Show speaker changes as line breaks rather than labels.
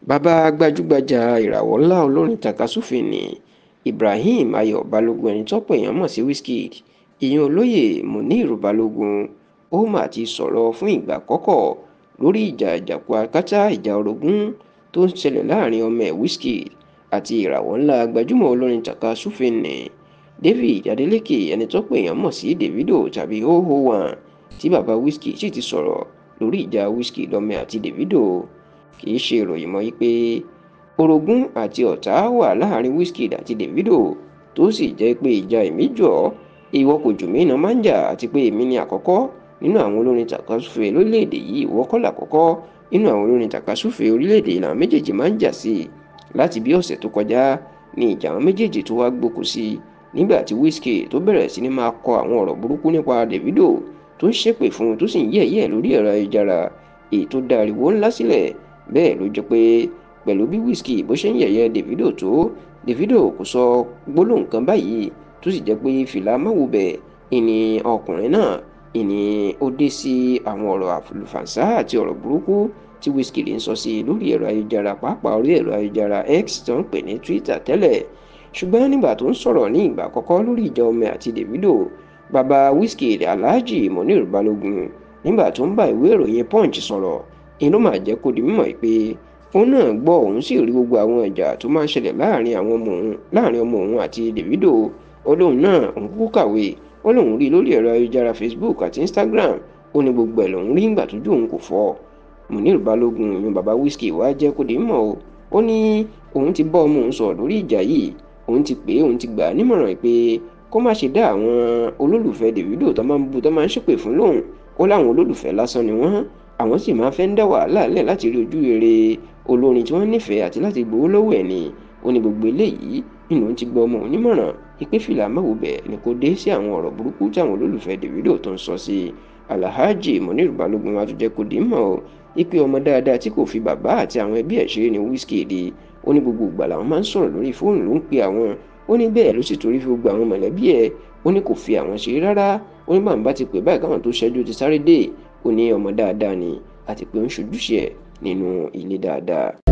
bàbá gbajúgbajà ìràwọ̀ ńlá olórin tàkasúfèé ní Ibrahim Ayọ̀ Balógun ẹni tọ́pọ̀ èèyàn mọ̀ sí Wizkid, ìyẹn olóyè Munir Balógun, ó mà ti sọ̀rọ̀ fún ìgbà àkọ́kọ́ lórí ìjà àjàkú akátá ìjà orogún tó ń ṣẹlẹ̀ láàrin ọmọ ẹ̀ Wizkid àti ìràwọ̀ ńlá gbajúmọ̀ olórin tàkasúfèé ní David Adeleke ẹni tọ́pọ̀ èèyàn mọ̀ sí Davido tàbí 001, tí bàbá Wizkid sì ti sọ̀rọ̀ lórí ìjà Wizkid ọmọ ẹ̀ àti Davido. Kì í ṣe ìròyìn mọ́ pé orogún àti ọ̀tá wà láàrin Wizkid àti Davido, tó sì jẹ́ pé ìjà èmi jọ ìwọ kò jù mí iná máa ń jà, àti pé èmi ni àkọ́kọ́ nínú àwọn olórin tàkasúfèé lórílẹ̀‐èdè yìí, ìwọ kọ́ làkọ́kọ́ nínú àwọn olórin tàkasúfèé orílẹ̀‐èdè yìí. Làwọn méjèèjì máa ń jà sí i. Láti bí ọ̀sẹ̀ tó kọjá ni ìjà àwọn méjèèjì tó wá gbókùn sí i nígbà tí Wizkid tó bẹ̀rẹ̀ sí ni máa kọ àwọn ọ̀rọ̀ burúkú nípa Davido, tó ń ṣépè fún un, tó sì ń yẹ̀yẹ́ lórí ẹ̀rọ ayélujára, èyí tó dá ariwo ńlá sílẹ̀. Bẹ́ẹ̀ ló jẹ́ pé pẹ̀lú bí Wizkid bó ṣe ń yẹ̀yẹ́ Davido tó, Davido kò sọ gbólóhùn kan báyìí, tó sì jẹ́ pé fìlà máwùbẹ̀ ìní ọkùnrin náà ìní ó dé sí àwọn ọ̀rọ̀ àlùfàǹsá àti ọ̀rọ̀ burúkú tí Wizkid ń sọ sí lórí ẹ̀rọ ayélujára, pàápàá orí ẹ̀rọ ayélujára X tó ń pè ní Twitter tẹ́lẹ̀. Ṣùgbọ́n nígbà tó ń sọ̀rọ̀ ní ìgbà àkọ́kọ́ lórí ìjà ọmọ àti Davido, bàbá Wizkid Alhaji Munir Balógun, nígbà tó ń bá ìwé ìròyìn Punch sọ̀rọ̀, inú máa jẹ́ kó di mímọ̀ pé òun náà gbọ́, òun sì rí gbogbo àwọn ìjà tó máa ń ṣẹlẹ̀ láàrin ọmọ òun àti Davido. Ó lóun náà òun kúkú kàwé, ó lóun rí lórí ẹ̀rọ ayélujára Facebook àti Instagram, ó ní gbogbo ẹ̀ lòun rí nígbà tójú òun kò fọ́. Munir Balógun ìyẹn bàbá Wizkid wá jẹ́ kó di mímọ̀ o, ó ní òun ti bá ọmọ òun sọ̀rọ̀ lórí ìjà yìí, òun ti pè é, òun ti gbà á nímọ̀ràn pé kó má ṣe dá àwọn olólùfẹ́ Davido tó máa ń bú tó máa ń ṣépè fún lóhùn, ó láwọn olólùfẹ́ lásán ni wọ́n, àwọn sì máa fẹ́ ń dá wàhálà lẹ̀ láti rí ojú rere olórin tí wọ́n nífẹ̀ẹ́ àti láti gbowó lọ́wọ́ ẹ̀ ni. Ó ní gbogbo eléyìí nínú òun ti gbọ́ ọmọ òun nímọ̀ràn pé fìlà máwùbẹ̀ ni kò dé sí àwọn ọ̀rọ̀ burúkú tí àwọn olólùfẹ́ Davido tó ń sọ sí Alhaji Munir Balógun. Wá tún jẹ́ kó di mọ̀ o pé ọmọ dáadáa tí kò fi bàbá àti àwọn ẹbí ẹ̀ ṣeré ni Wizkid. Ó ní gbogbo ìgbà làwọn máa ń sọ̀rọ̀ lórí fóònù, ló ń pe àwọn, ó ní bẹ́ẹ̀ ló sì torí fi gbogbo àwọn mọ̀lẹ́bí ẹ̀, ó ní kò fi àwọn ṣeré rárá. Ó ní bàbá ti pè báyìí káwọn tó ṣẹ́jú ti sáré dé. Ó ní ọmọ dáadáa ni àti pé ó ń ṣojúṣe ẹ̀ nínú ilé dáadáa.